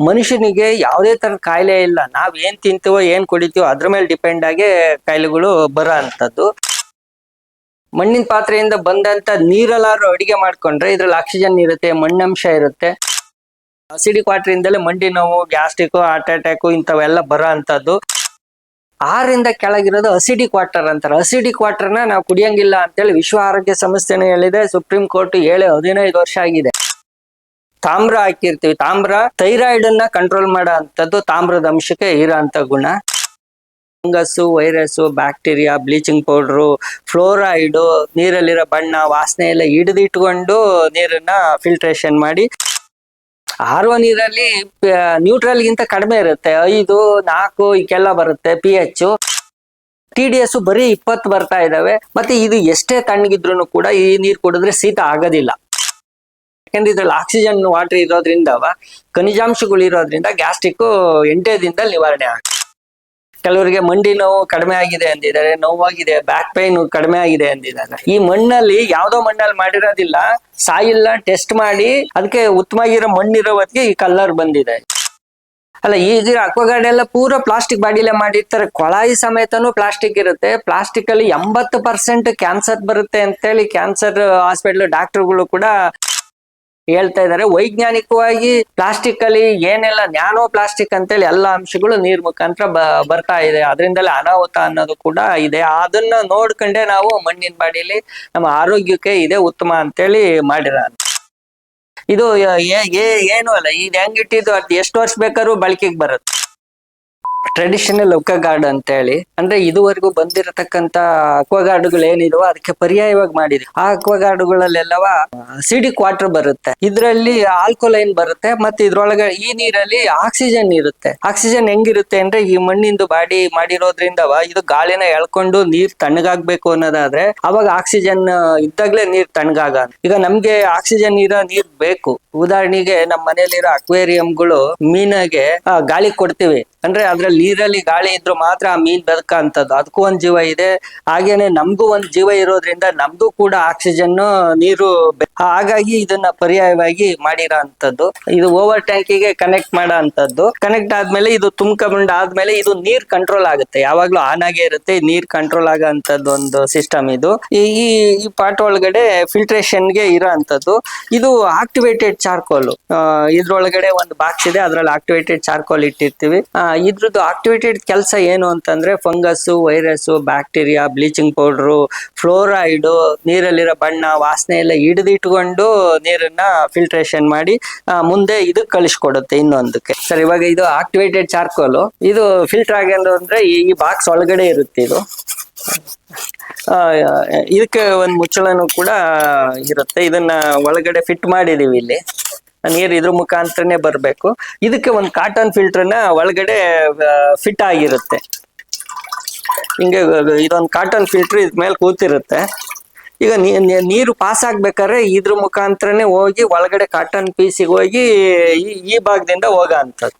ಮನುಷ್ಯನಿಗೆ ಯಾವುದೇ ತರ ಕಾಯಿಲೆ ಇಲ್ಲ. ನಾವ್ ಏನ್ ತಿಂತೀವೋ ಏನ್ ಕುಡಿತೀವೋ ಅದ್ರ ಮೇಲೆ ಡಿಪೆಂಡ್ ಆಗಿ ಕಾಯಿಲೆಗಳು ಬರೋ ಅಂತದ್ದು. ಮಣ್ಣಿನ ಪಾತ್ರೆಯಿಂದ ಬಂದಂತ ನೀರಲ್ಲಾರು ಅಡಿಗೆ ಮಾಡ್ಕೊಂಡ್ರೆ ಇದ್ರಲ್ಲಿ ಆಕ್ಸಿಜನ್ ಇರುತ್ತೆ, ಮಣ್ಣಂಶ ಇರುತ್ತೆ. ಅಸಿಡಿಕ್ ವಾಟರ್ ಇಂದಲೇ ಮಂಡಿ ನೋವು, ಗ್ಯಾಸ್ಟ್ರಿಕ್, ಹಾರ್ಟ್ ಅಟ್ಯಾಕ್ ಇಂಥವೆಲ್ಲ ಬರೋ ಅಂತದ್ದು. 6ರಿಂದ ಕೆಳಗಿರೋದು ಅಸಿಡಿಕ್ ವಾಟರ್ ಅಂತಾರೆ. ಅಸಿಡಿಕ್ ವಾಟರ್ನ ನಾವು ಕುಡಿಯಂಗಿಲ್ಲ ಅಂತೇಳಿ ವಿಶ್ವ ಆರೋಗ್ಯ ಸಂಸ್ಥೆನೇ ಹೇಳಿದೆ. ಸುಪ್ರೀಂ ಕೋರ್ಟ್ 15 ವರ್ಷ ಆಗಿದೆ. ತಾಮ್ರ ಹಾಕಿರ್ತೀವಿ. ತಾಮ್ರ ಥೈರಾಯ್ಡ್ ಅನ್ನ ಕಂಟ್ರೋಲ್ ಮಾಡೋ ಅಂತದ್ದು ತಾಮ್ರದ ಅಂಶಕ್ಕೆ ಇರೋ ಅಂತ ಗುಣ. Fungus, virus, bacteria, bleaching powder, fluoride, ನೀರಲ್ಲಿರೋ ಬಣ್ಣ, ವಾಸನೆ ಎಲ್ಲ ಹಿಡಿದಿಟ್ಕೊಂಡು ನೀರನ್ನ ಫಿಲ್ಟ್ರೇಷನ್ ಮಾಡಿ ಆರ್ವ ನೀರಲ್ಲಿ ನ್ಯೂಟ್ರಲ್ ಗಿಂತ ಕಡಿಮೆ ಇರುತ್ತೆ. 5, 4 ಈಗೆಲ್ಲ ಬರುತ್ತೆ pH. TDS ಬರೀ 20 ಬರ್ತಾ ಇದಾವೆ. ಮತ್ತೆ ಇದು ಎಷ್ಟೇ ತಣ್ಣಗಿದ್ರು ಕೂಡ ಈ ನೀರು ಕುಡಿದ್ರೆ ಶೀತ ಆಗೋದಿಲ್ಲ. ಯಾಕಂದ್ರೆ ಇದ್ರಲ್ಲಿ ಆಕ್ಸಿಜನ್ ವಾಟರ್ ಇರೋದ್ರಿಂದ, ಖನಿಜಾಂಶಗಳು ಇರೋದ್ರಿಂದ ಗ್ಯಾಸ್ಟ್ರಿಕ್ 8 ದಿನದಲ್ಲಿ ನಿವಾರಣೆ ಆಗುತ್ತೆ. ಕೆಲವರಿಗೆ ಮಂಡಿ ನೋವು ಕಡಿಮೆ ಆಗಿದೆ ಅಂದಿದ್ದಾರೆ, ನೋವಾಗಿದೆ, ಬ್ಯಾಕ್ ಪೈನ್ ಕಡಿಮೆ ಆಗಿದೆ ಅಂದಿದ್ದಾರೆ. ಈ ಮಣ್ಣಲ್ಲಿ ಯಾವ್ದೋ ಮಣ್ಣಲ್ಲಿ ಮಾಡಿರೋದಿಲ್ಲ, ಸಾಯಿಲ್ ಟೆಸ್ಟ್ ಮಾಡಿ ಅದಕ್ಕೆ ಉತ್ತಮವಾಗಿರೋ ಮಣ್ಣಿರೋ ಹೊತ್ತಿಗೆ ಈ ಕಲರ್ ಬಂದಿದೆ. ಅಲ್ಲ, ಈಗ ಅಕ್ವಾಗಾರ್ಡ್ ಎಲ್ಲ ಪೂರ ಪ್ಲಾಸ್ಟಿಕ್ ಬಾಡಿಲೇ ಮಾಡಿರ್ತಾರೆ. ಕೊಳಾಯಿ ಸಮೇತನೂ ಪ್ಲಾಸ್ಟಿಕ್ ಇರುತ್ತೆ. ಪ್ಲಾಸ್ಟಿಕ್ ಅಲ್ಲಿ 80% ಕ್ಯಾನ್ಸರ್ ಬರುತ್ತೆ ಅಂತೇಳಿ ಕ್ಯಾನ್ಸರ್ ಹಾಸ್ಪಿಟಲ್ ಡಾಕ್ಟರ್ಗಳು ಕೂಡ ಹೇಳ್ತಾ ಇದ್ದಾರೆ. ವೈಜ್ಞಾನಿಕವಾಗಿ ಪ್ಲಾಸ್ಟಿಕ್ ಅಲ್ಲಿ ಏನೆಲ್ಲ ನ್ಯಾನೋ ಪ್ಲಾಸ್ಟಿಕ್ ಅಂತೇಳಿ ಎಲ್ಲ ಅಂಶಗಳು ನೀರ್ ಮುಖಾಂತರ ಬರ್ತಾ ಇದೆ. ಅದರಿಂದಲೇ ಅನಾಹುತ ಅನ್ನೋದು ಕೂಡ ಇದೆ. ಅದನ್ನ ನೋಡ್ಕೊಂಡೆ ನಾವು ಮಣ್ಣಿನ ಬಾಡಿಲಿ ನಮ್ಮ ಆರೋಗ್ಯಕ್ಕೆ ಇದೆ ಉತ್ತಮ ಅಂತೇಳಿ ಮಾಡಿರ. ಇದು ಏನು ಅಲ್ಲ, ಇದು ಹೆಂಗಿಟ್ಟಿದ್ದು ಅದು ಎಷ್ಟು ವರ್ಷ ಬೇಕಾದ್ರೂ ಬಳಕೆಗೆ ಬರುತ್ತೆ. ಟ್ರೆಡಿಷನಲ್ ಅಕ್ವಾಗಾರ್ಡ್ ಅಂತ ಹೇಳಿ, ಅಂದ್ರೆ ಇದುವರೆಗೂ ಬಂದಿರತಕ್ಕಂತ ಅಕ್ವಾಗಾರ್ಡ್ಗಳು ಏನಿದವೋ ಅದಕ್ಕೆ ಪರ್ಯಾಯವಾಗಿ ಮಾಡಿದ್ವಿ. ಆ ಅಕ್ವಾಗಾರ್ಡ್ಗಳಲ್ಲೆಲ್ಲವ ಅಸಿಡಿಕ್ ವಾಟರ್ ಬರುತ್ತೆ, ಇದ್ರಲ್ಲಿ ಆಲ್ಕೋಲೈನ್ ಬರುತ್ತೆ, ಮತ್ತೆ ಇದ್ರೊಳಗೆ ಈ ನೀರಲ್ಲಿ ಆಕ್ಸಿಜನ್ ಇರುತ್ತೆ. ಆಕ್ಸಿಜನ್ ಹೆಂಗಿರುತ್ತೆ ಅಂದ್ರೆ, ಈ ಮಣ್ಣಿಂದು ಬಾಡಿ ಮಾಡಿರೋದ್ರಿಂದ ಇದು ಗಾಳಿನ ಎಳ್ಕೊಂಡು ನೀರ್ ತಣ್ಣಗಾಗ್ಬೇಕು ಅನ್ನೋದಾದ್ರೆ ಅವಾಗ ಆಕ್ಸಿಜನ್ ಇದ್ದಾಗ್ಲೇ ನೀರ್ ತಣ್ಣಗಾಗ. ಈಗ ನಮ್ಗೆ ಆಕ್ಸಿಜನ್ ಇರೋ ನೀರ್ ಬೇಕು. ಉದಾಹರಣೆಗೆ ನಮ್ಮ ಮನೆಯಲ್ಲಿರೋ ಅಕ್ವೇರಿಯಂಗಳು ಮೀನಿಗೆ ಗಾಳಿ ಕೊಡ್ತೀವಿ ಅಂದ್ರೆ ಅದ್ರಲ್ಲಿ ನೀರಲ್ಲಿ ಗಾಳಿ ಇದ್ರು ಮಾತ್ರ ಆ ಮೀನ್ ಬದುಕ ಅಂತದ್ದು. ಅದಕ್ಕೂ ಒಂದ್ ಜೀವ ಇದೆ. ಹಾಗೇನೆ ನಮ್ಗೂ ಒಂದ್ ಜೀವ ಇರೋದ್ರಿಂದ ನಮ್ಗೂ ಕೂಡ ಆಕ್ಸಿಜನ್ ನೀರು. ಹಾಗಾಗಿ ಇದನ್ನ ಪರ್ಯಾಯವಾಗಿ ಮಾಡಿರೋ ಅಂತದ್ದು. ಇದು ಓವರ್ ಟ್ಯಾಂಕಿಗೆ ಕನೆಕ್ಟ್ ಮಾಡೋ ಅಂತದ್ದು. ಕನೆಕ್ಟ್ ಆದ್ಮೇಲೆ ಇದು ತುಂಬ್ಕೊಂಡ್ ಆದ್ಮೇಲೆ ಇದು ನೀರ್ ಕಂಟ್ರೋಲ್ ಆಗುತ್ತೆ. ಯಾವಾಗ್ಲೂ ಆನ್ ಆಗೇ ಇರುತ್ತೆ. ನೀರ್ ಕಂಟ್ರೋಲ್ ಆಗೋ ಅಂತದ್ದು ಒಂದು ಸಿಸ್ಟಮ್ ಇದು. ಈ ಪಾಟ್ ಒಳಗಡೆ ಫಿಲ್ಟ್ರೇಷನ್ಗೆ ಇರೋ ಅಂತದ್ದು. ಇದು ಆಕ್ಟಿವೇಟೆಡ್ ಚಾರ್ಕೋಲ್. ಇದ್ರೊಳಗಡೆ ಒಂದು ಬಾಕ್ಸ್ ಇದೆ, ಅದ್ರಲ್ಲಿ ಆಕ್ಟಿವೇಟೆಡ್ ಚಾರ್ಕೋಲ್ ಇಟ್ಟಿರ್ತೀವಿ. ಇದ್ರದ್ದು ಆಕ್ಟಿವೇಟೆಡ್ ಕೆಲಸ ಏನು ಅಂತಂದ್ರೆ, fungus, virus, bacteria, bleaching powder, fluoride, ನೀರಲ್ಲಿರೋ ಬಣ್ಣ, ವಾಸನೆ ಎಲ್ಲ ಹಿಡಿದಿಟ್ಕೊಂಡು ನೀರನ್ನ ಫಿಲ್ಟ್ರೇಷನ್ ಮಾಡಿ ಮುಂದೆ ಇದಕ್ಕೆ ಕಳಿಸ್ಕೊಡುತ್ತೆ ಇನ್ನೊಂದಕ್ಕೆ. ಸರ್, ಇವಾಗ ಇದು ಆಕ್ಟಿವೇಟೆಡ್ ಚಾರ್ಕೋಲ್. ಇದು ಫಿಲ್ಟರ್ ಆಗಿರೋದು ಅಂದ್ರೆ ಈ ಬಾಕ್ಸ್ ಒಳಗಡೆ ಇರುತ್ತೆ. ಇದು ಇದಕ್ಕೆ ಒಂದು ಮುಚ್ಚಳನು ಕೂಡ ಇರುತ್ತೆ. ಇದನ್ನ ಒಳಗಡೆ ಫಿಟ್ ಮಾಡಿದೀವಿ. ಇಲ್ಲಿ ನೀರು ಇದ್ರ ಮುಖಾಂತರನೇ ಬರ್ಬೇಕು. ಇದಕ್ಕೆ ಒಂದು ಕಾಟನ್ ಫಿಲ್ಟರ್ನ ಒಳಗಡೆ ಫಿಟ್ ಆಗಿರುತ್ತೆ. ಹಿಂಗೆ ಇದೊಂದು ಕಾಟನ್ ಫಿಲ್ಟರ್ ಇದ್ ಮೇಲೆ ಕೂತಿರುತ್ತೆ. ಈಗ ನೀರು ಪಾಸ್ ಆಗ್ಬೇಕಾದ್ರೆ ಇದ್ರ ಮುಖಾಂತರನೇ ಹೋಗಿ ಒಳಗಡೆ ಕಾಟನ್ ಪೀಸಿಗೆ ಹೋಗಿ ಈ ಭಾಗದಿಂದ ಹೋಗ ಅಂತದ್ದು.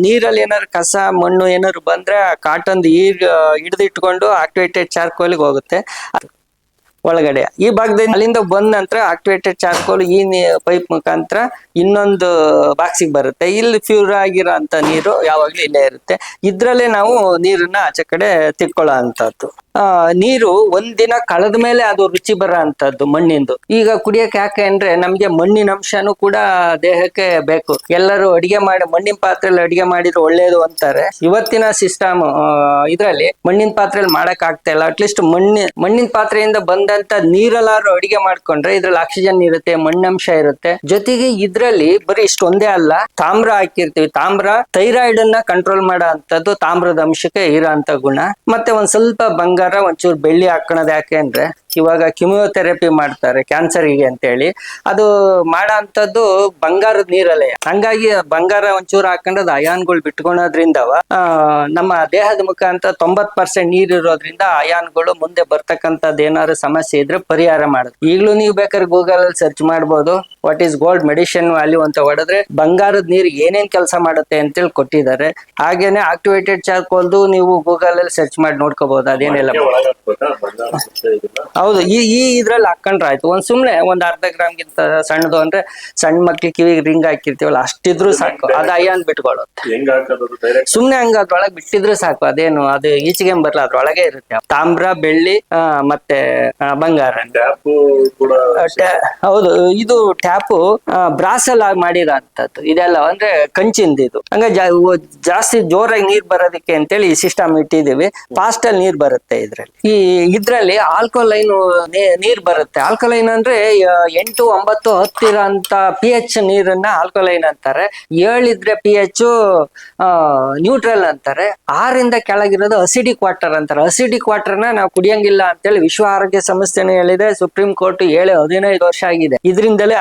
ನೀರಲ್ಲಿ ಏನಾದ್ರು ಕಸ, ಮಣ್ಣು ಏನಾದ್ರು ಬಂದ್ರೆ ಆ ಕಾಟನ್ ಹಿಡಿದಿಟ್ಕೊಂಡು ಆಕ್ಟಿವೇಟೆಡ್ ಚಾರ್ಕೋಲ್ಗೆ ಹೋಗುತ್ತೆ ಒಳಗಡೆ. ಈ ಭಾಗದಿಂದ ಅಲ್ಲಿಂದ ಬಂದ ನಂತರ ಆಕ್ಟಿವೇಟೆಡ್ ಚಾರ್ಕೋಲ್ ಈ ಪೈಪ್ ಮುಖಾಂತರ ಇನ್ನೊಂದು ಬಾಕ್ಸಿಗೆ ಬರುತ್ತೆ. ಇಲ್ಲಿ ಪ್ಯೂರ್ ಆಗಿರೋ ಅಂತ ನೀರು ಯಾವಾಗ್ಲೂ ಇಲ್ಲೇ ಇರುತ್ತೆ. ಇದ್ರಲ್ಲೇ ನಾವು ನೀರನ್ನ ಆಚೆ ಕಡೆ ತಿಕ್ಕೊಳ್ಳೋ ಅಂತದ್ದು. ನೀರು ಒಂದಿನ ಕಳೆದ ಮೇಲೆ ಅದು ರುಚಿ ಬರೋ ಅಂತದ್ದು ಮಣ್ಣಿಂದು. ಈಗ ಕುಡಿಯಕ್ಕೆ ಯಾಕೆ ಅಂದ್ರೆ, ನಮ್ಗೆ ಮಣ್ಣಿನ ಅಂಶನೂ ಕೂಡ ದೇಹಕ್ಕೆ ಬೇಕು. ಎಲ್ಲರೂ ಅಡಿಗೆ ಮಾಡಿ ಮಣ್ಣಿನ ಪಾತ್ರೆಯಲ್ಲಿ ಅಡಿಗೆ ಮಾಡಿದ್ರೆ ಒಳ್ಳೇದು ಅಂತಾರೆ. ಇವತ್ತಿನ ಸಿಸ್ಟಮ್ ಇದ್ರಲ್ಲಿ ಮಣ್ಣಿನ ಪಾತ್ರೆಯಲ್ಲಿ ಮಾಡಕ್ ಆಗ್ತಾ ಇಲ್ಲ. ಅಟ್ಲೀಸ್ಟ್ ಮಣ್ಣಿನ ಪಾತ್ರೆಯಿಂದ ಬಂದಂತ ನೀರಲ್ಲಾರು ಅಡಿಗೆ ಮಾಡ್ಕೊಂಡ್ರೆ ಇದ್ರಲ್ಲಿ ಆಕ್ಸಿಜನ್ ಇರುತ್ತೆ, ಮಣ್ಣಂಶ ಇರುತ್ತೆ. ಜೊತೆಗೆ ಇದ್ರಲ್ಲಿ ಬರೀ ಇಷ್ಟೊಂದೇ ಅಲ್ಲ, ತಾಮ್ರ ಹಾಕಿರ್ತೀವಿ. ತಾಮ್ರ ಥೈರಾಯ್ಡ್ ಅನ್ನ ಕಂಟ್ರೋಲ್ ಮಾಡೋ ಅಂತದ್ದು ತಾಮ್ರದ ಅಂಶಕ್ಕೆ ಇರೋ ಅಂತ ಗುಣ. ಮತ್ತೆ ಒಂದ್ ಸ್ವಲ್ಪ ಬಂಗಾರ, ಒಂಚೂರು ಬೆಳ್ಳಿ ಹಾಕೋಣದ್ ಯಾಕೆ ಅಂದ್ರೆ, ಇವಾಗ ಕಿಮಿಯೋಥೆರಪಿ ಮಾಡ್ತಾರೆ ಕ್ಯಾನ್ಸರ್ಗೆ ಅಂತೇಳಿ. ಅದು ಮಾಡೋ ಅಂತದ್ದು ಬಂಗಾರದ ನೀರಲ್ಲೇ. ಹಂಗಾಗಿ ಬಂಗಾರ ಒಂಚೂರು ಹಾಕೊಂಡದ್ ಅಯಾನ್ಗಳು ಬಿಟ್ಕೊಳೋದ್ರಿಂದ ನಮ್ಮ ದೇಹದ ಮುಖಾಂತರ 90% ನೀರ್ ಇರೋದ್ರಿಂದ ಅಯಾನ್ಗಳು ಮುಂದೆ ಬರ್ತಕ್ಕಂಥದ್ದು ಏನಾದ್ರು ಸಮಸ್ಯೆ ಇದ್ರೆ ಪರಿಹಾರ ಮಾಡುದು. ಈಗಲೂ ನೀವು ಬೇಕಾದ್ರೆ ಗೂಗಲ್ ಅಲ್ಲಿ ಸರ್ಚ್ ಮಾಡ್ಬೋದು. What is gold medicine value ಅಂತ ಹೊಡೆದ್ರೆ ಬಂಗಾರದ ನೀರು ಏನೇನ್ ಕೆಲಸ ಮಾಡುತ್ತೆ ಅಂತೇಳಿ ಕೊಟ್ಟಿದ್ದಾರೆ. ಹಾಗೇನೆ ಆಕ್ಟಿವೇಟೆಡ್ ಚಾರ್ಕೋಲ್ದು ನೀವು ಗೂಗಲ್ ಅಲ್ಲಿ ಸರ್ಚ್ ಮಾಡಿ ನೋಡ್ಕೋಬಹುದು. ಅದೇನೆಲ್ಲ ಹೌದು. ಈ ಇದ್ರಲ್ಲಿ ಹಾಕೊಂಡ್ರೆ ಆಯ್ತು. ಸುಮ್ನೆ ಒಂದ್ ಅರ್ಧ ಗ್ರಾಮ್ಗಿಂತ ಸಣ್ಣದು ಅಂದ್ರೆ ಸಣ್ಣ ಮಕ್ಳಿಗೆ ಕಿವಿಗೆ ರಿಂಗ್ ಹಾಕಿರ್ತೀವಲ್ಲ, ಅಷ್ಟಿದ್ರು ಸಾಕು, ಅದು ಅಯ್ಯಾನ್ ಬಿಟ್ಕೊಳ್ಳುತ್ತೆ. ಸುಮ್ನೆ ಹಂಗ ಅದ್ರೊಳಗೆ ಬಿಟ್ಟಿದ್ರು ಸಾಕು, ಅದು ಈಚೆಗೆ ಬರಲ್ಲ, ಅದ್ರೊಳಗೆ ಇರುತ್ತೆ. ತಾಮ್ರ, ಬೆಳ್ಳಿ, ಮತ್ತೆ ಬಂಗಾರ. ಹೌದು. ಇದು ಟ್ಯಾಪು ಬ್ರಾಸ್ ಅಲ್ಲಿ ಮಾಡಿರೋ ಅಂತದ್ದು ಇದೆಲ್ಲ, ಅಂದ್ರೆ ಕಂಚಿಂದ ಇದು. ಹಂಗ ಜಾಸ್ತಿ ಜೋರಾಗಿ ನೀರ್ ಬರೋದಕ್ಕೆ ಅಂತೇಳಿ ಸಿಸ್ಟಮ್ ಇಟ್ಟಿದೀವಿ. ಫಾಸ್ಟ್ ಅಲ್ಲಿ ನೀರ್ ಬರುತ್ತೆ ಇದ್ರಲ್ಲಿ ಆಲ್ಕೋಲೈನ್ ನೀರ್ ಬರುತ್ತೆ. ಆಲ್ಕೋಲೈನ್ ಅಂದ್ರೆ 8, 9, 10 ಇರೋಂತ pH ನೀರನ್ನ ಆಲ್ಕೋಲೈನ್ ಅಂತಾರೆ. 7 ಇದ್ರೆ pH ನ್ಯೂಟ್ರಲ್ ಅಂತಾರೆ. 6 ಕೆಳಗಿರೋದು ಅಸಿಡಿಕ್ ವಾಟರ್ ಅಂತಾರೆ. ಅಸಿಡಿಕ್ ವಾಟರ್ನ ನಾವು ಕುಡಿಯಂಗಿಲ್ಲ ಅಂತೇಳಿ ವಿಶ್ವ ಆರೋಗ್ಯ ಸಂಸ್ಥೆನೇ ಹೇಳಿದೆ. ಸುಪ್ರೀಂ ಕೋರ್ಟ್ 15 ವರ್ಷ ಆಗಿದೆ. ಇದರಿಂದಲೇ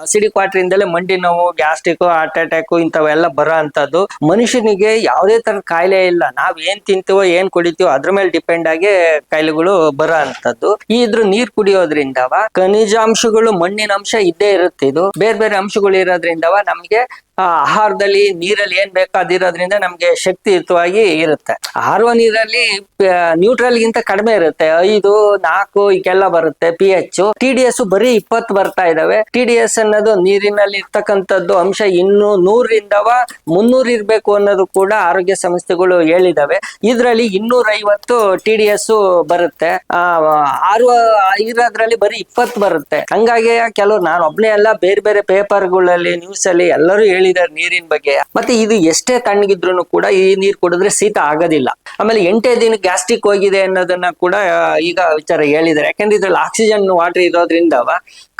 ಅಸಿಡಿಕ್ ವಾಟರ್ ಇಂದಲೇ ಮಂಡಿ ನೋವು, ಗ್ಯಾಸ್ಟ್ರಿಕ್, ಹಾರ್ಟ್ ಅಟ್ಯಾಕ್ ಇಂಥವೆಲ್ಲ ಬರೋ ಅಂತದ್ದು. ಮನುಷ್ಯನಿಗೆ ಯಾವುದೇ ತರ ಕಾಯಿಲೆ ಇಲ್ಲ, ನಾವ್ ಏನ್ ತಿಂತೀವೋ ಏನ್ ಕುಡಿತೀವೋ ಅದ್ರ ಮೇಲೆ ಡಿಪೆಂಡ್ ಆಗಿ ಕಾಯಿಲೆಗಳು ಬರೋ ಅಂತದ್ದು. ಇದ್ರ ನೀರ್ ಕುಡಿಯೋದ್ರಿಂದವ ಖನಿಜಾಂಶಗಳು, ಮಣ್ಣಿನ ಅಂಶ ಇದ್ದೇ ಇರುತ್ತೆ. ಇದು ಬೇರೆ ಬೇರೆ ಅಂಶಗಳು ಇರೋದ್ರಿಂದವ ನಮ್ಗೆ ಆಹಾರದಲ್ಲಿ, ನೀರಲ್ಲಿ ಏನ್ ಬೇಕಾದಿರೋದ್ರಿಂದ ನಮ್ಗೆ ಶಕ್ತಿಯುತವಾಗಿ ಇರುತ್ತೆ. ಆರುವ ನೀರಲ್ಲಿ ನ್ಯೂಟ್ರಲ್ ಗಿಂತ ಕಡಿಮೆ ಇರುತ್ತೆ, 5, 4 ಈಗೆಲ್ಲ ಬರುತ್ತೆ pH. TDS ಬರೀ 20 ಬರ್ತಾ ಇದಾವೆ. TDS ಅನ್ನೋದು ನೀರಿನಲ್ಲಿ ಇರ್ತಕ್ಕಂಥದ್ದು ಅಂಶ ಇನ್ನು 100ರಿಂದ 300 ಇರ್ಬೇಕು ಅನ್ನೋದು ಕೂಡ ಆರೋಗ್ಯ ಸಂಸ್ಥೆಗಳು ಹೇಳಿದಾವೆ. ಇದ್ರಲ್ಲಿ 250 TDS ಬರುತ್ತೆ. ಆರುವ ಇರೋದ್ರಲ್ಲಿ ಬರೀ 20 ಬರುತ್ತೆ. ಹಂಗಾಗಿ ಕೆಲವರು, ನಾನು ಒಬ್ನೇ ಅಲ್ಲ, ಬೇರೆ ಬೇರೆ ಪೇಪರ್ಗಳಲ್ಲಿ, ನ್ಯೂಸ್ ಅಲ್ಲಿ ಎಲ್ಲರೂ ಹೇಳಿದ್ದಾರೆ ನೀರಿನ ಬಗ್ಗೆ. ಮತ್ತೆ ಇದು ಎಷ್ಟೇ ತಣ್ಣಗಿದ್ರು ಕೂಡ ಈ ನೀರ್ ಕುಡಿದ್ರೆ ಶೀತ ಆಗೋದಿಲ್ಲ. ಆಮೇಲೆ 8 ದಿನ ಗ್ಯಾಸ್ಟ್ರಿಕ್ ಹೋಗಿದೆ ಅನ್ನೋದನ್ನ ಕೂಡ ಈಗ ವಿಚಾರ ಹೇಳಿದ್ದಾರೆ. ಯಾಕಂದ್ರೆ ಇದ್ರಲ್ಲಿ ಆಕ್ಸಿಜನ್ ವಾಟರ್ ಇರೋದ್ರಿಂದ,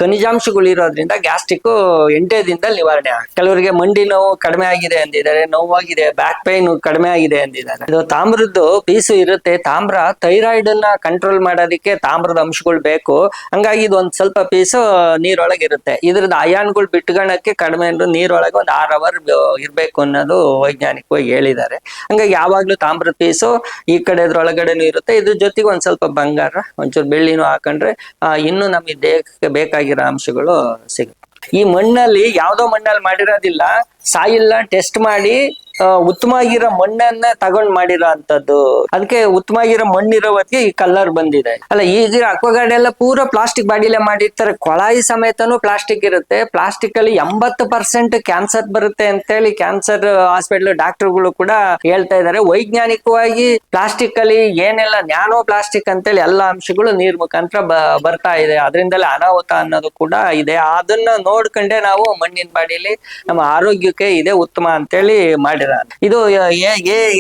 ಖನಿಜಾಂಶಗಳು ಇರೋದ್ರಿಂದ ಗ್ಯಾಸ್ಟ್ರಿಕ್ 8 ದಿನದಲ್ಲಿ ನಿವಾರಣೆ ಆಗುತ್ತೆ. ಕೆಲವರಿಗೆ ಮಂಡಿ ನೋವು ಕಡಿಮೆ ಆಗಿದೆ ಅಂದಿದ್ದಾರೆ, ನೋವಾಗಿದೆ, ಬ್ಯಾಕ್ ಪೈನ್ ಕಡಿಮೆ ಆಗಿದೆ ಅಂದಿದ್ದಾರೆ. ಇದು ತಾಮ್ರದ್ದು ಪೀಸು ಇರುತ್ತೆ. ತಾಮ್ರ ಥೈರಾಯ್ಡ್ ಅನ್ನ ಕಂಟ್ರೋಲ್ ಮಾಡೋದಕ್ಕೆ ತಾಮ್ರದ ಅಂಶಗಳು ಬೇಕು. ಹಂಗಾಗಿ ಇದು ಒಂದ್ ಸ್ವಲ್ಪ ಪೀಸು ನೀರೊಳಗೆ ಇರುತ್ತೆ. ಇದ್ರದ್ದು ಅಯಾನ್ಗಳು ಬಿಟ್ಕೊಳಕ್ಕೆ ಕಡಿಮೆ ನೀರೊಳಗೆ ಒಂದು 6 ಅವರ್ ಇರ್ಬೇಕು ಅನ್ನೋದು ವೈಜ್ಞಾನಿಕವಾಗಿ ಹೇಳಿದ್ದಾರೆ. ಹಂಗಾಗಿ ಯಾವಾಗ್ಲೂ ತಾಮ್ರದ ಪೀಸು ಈ ಕಡೆ ಅದ್ರೊಳಗಡೆನೂ ಇರುತ್ತೆ. ಇದ್ರ ಜೊತೆಗೆ ಒಂದ್ ಸ್ವಲ್ಪ ಬಂಗಾರ, ಒಂಚೂರು ಬೆಳ್ಳಿನೂ ಹಾಕೊಂಡ್ರೆ ಇನ್ನು ನಮಗೆ ದೇಹಕ್ಕೆ ಬೇಕಾಗಿರೋ ಅಂಶಗಳು ಸಿಗುತ್ತೆ. ಈ ಮಣ್ಣಲ್ಲಿ ಯಾವ್ದೋ ಮಣ್ಣಲ್ಲಿ ಮಾಡಿರೋದಿಲ್ಲ, ಸಾಯಿಲ್ನ ಟೆಸ್ಟ್ ಮಾಡಿ ಉತ್ತಮವಾಗಿರೋ ಮಣ್ಣನ್ನ ತಗೊಂಡ್ ಮಾಡಿರೋ ಅಂತದ್ದು. ಅದಕ್ಕೆ ಉತ್ತಮವಾಗಿರೋ ಮಣ್ಣಿರೋ ಹೊತ್ತಿಗೆ ಈ ಕಲರ್ ಬಂದಿದೆ. ಅಲ್ಲ, ಈಗ ಅಕ್ವಾಗಾರ್ಡ್ ಎಲ್ಲ ಪೂರಾ ಪ್ಲಾಸ್ಟಿಕ್ ಬಾಡಿಲೆ ಮಾಡಿರ್ತಾರೆ. ಕೊಳಾಯಿ ಸಮೇತನೂ ಪ್ಲಾಸ್ಟಿಕ್ ಇರುತ್ತೆ. ಪ್ಲಾಸ್ಟಿಕ್ ಅಲ್ಲಿ 80% ಕ್ಯಾನ್ಸರ್ ಬರುತ್ತೆ ಅಂತೇಳಿ ಕ್ಯಾನ್ಸರ್ ಹಾಸ್ಪಿಟಲ್ ಡಾಕ್ಟರ್ಗಳು ಕೂಡ ಹೇಳ್ತಾ ಇದ್ದಾರೆ. ವೈಜ್ಞಾನಿಕವಾಗಿ ಪ್ಲಾಸ್ಟಿಕ್ ಅಲ್ಲಿ ಏನೆಲ್ಲ ನ್ಯಾನೋ ಪ್ಲಾಸ್ಟಿಕ್ ಅಂತೇಳಿ ಎಲ್ಲ ಅಂಶಗಳು ನೀರ್ ಮುಖಾಂತರ ಬರ್ತಾ ಇದೆ. ಅದರಿಂದಲೇ ಅನಾಹುತ ಅನ್ನೋದು ಕೂಡ ಇದೆ. ಅದನ್ನ ನೋಡ್ಕೊಂಡೆ ನಾವು ಮಣ್ಣಿನ ಬಾಡಿಲಿ ನಮ್ಮ ಆರೋಗ್ಯಕ್ಕೆ ಇದೆ ಉತ್ತಮ ಅಂತೇಳಿ ಮಾಡಿರ. ಇದು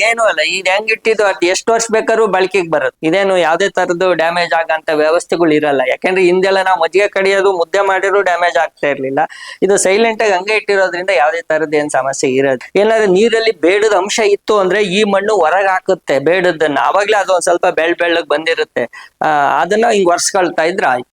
ಏನು ಅಲ್ಲ, ಇದು ಹೆಂಗಿಟ್ಟಿದ್ದು ಅದು ಎಷ್ಟು ವರ್ಷ ಬೇಕಾದ್ರೂ ಬಳಕೆಗೆ ಬರುತ್ತೆ. ಇದೇನು ಯಾವ್ದೇ ತರದ್ದು ಡ್ಯಾಮೇಜ್ ಆಗಂತ ವ್ಯವಸ್ಥೆಗಳು ಇರಲ್ಲ. ಯಾಕಂದ್ರೆ ಹಿಂದೆಲ್ಲ ನಾವು ಮಜ್ಜಿಗೆ ಕಡಿಯೋದು, ಮುದ್ದೆ ಮಾಡಿದ್ರು ಡ್ಯಾಮೇಜ್ ಆಗ್ತಾ ಇರ್ಲಿಲ್ಲ. ಇದು ಸೈಲೆಂಟ್ ಆಗಿ ಹಂಗೆ ಇಟ್ಟಿರೋದ್ರಿಂದ ಯಾವ್ದೇ ತರದ್ದು ಏನ್ ಸಮಸ್ಯೆ ಇರೋದು. ಏನಾದ್ರೆ ನೀರಲ್ಲಿ ಬೇಡದ ಅಂಶ ಇತ್ತು ಅಂದ್ರೆ ಈ ಮಣ್ಣು ಹೊರಗೆ ಹಾಕುತ್ತೆ ಬೇಡದನ್ನ. ಅವಾಗ್ಲೇ ಅದು ಒಂದ್ ಸ್ವಲ್ಪ ಬೆಳ್ಳಗ್ ಬಂದಿರುತ್ತೆ. ಅದನ್ನ ಹಿಂಗ್ ಒರ್ಸ್ಕೊಳ್ತಾ ಇದ್ರೆ ಆಯ್ತು.